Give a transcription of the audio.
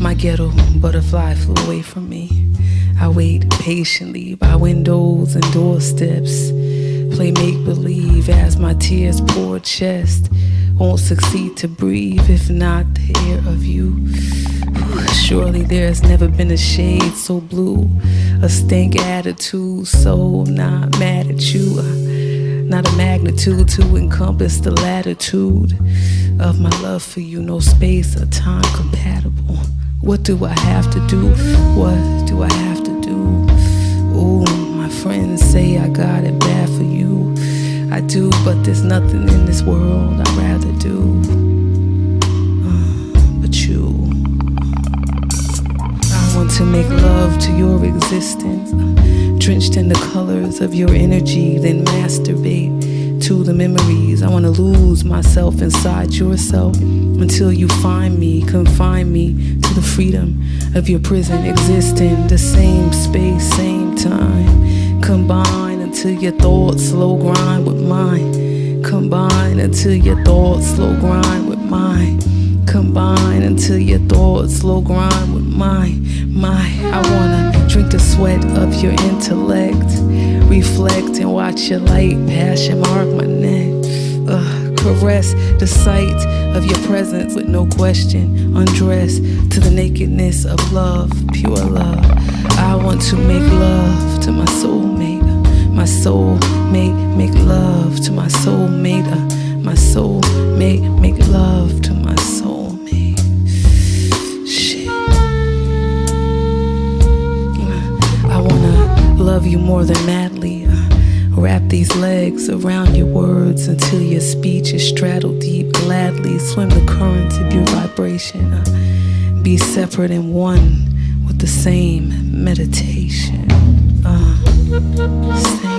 My ghetto butterfly flew away from me. I wait patiently by windows and doorsteps, play make-believe as my tears pour chest. Won't succeed to breathe if not the air of you. Surely there's never been a shade so blue, a stink attitude so not mad at you, not a magnitude to encompass the latitude of my love for you. No space or time compatible. What do I have to do? What do I have to do? Ooh, my friends say I got it bad for you. I do, but there's nothing in this world I'd rather do but you. I want to make love to your existence, drenched in the colors of your energy, then masturbate to the memories. I want to lose myself inside yourself until you find me, confine me to the freedom of your prison, existing the same space, same time. Combine until your thoughts slow grind with mine. Combine until your thoughts slow grind with mine. Combine until your thoughts slow grind with mine. I wanna drink the sweat of your intellect, reflect and watch your light passion mark my neck. Caress the sight of your presence with no question. Undress to the nakedness of love, pure love. I want to make love to my soulmate. My soulmate, make love to my soulmate. My soulmate, make love to my soulmate. Shit. I wanna love you more than madly. Wrap these legs around your words until your speech is straddled deep. Gladly swim the currents of your vibration. Be separate and one with the same meditation. Same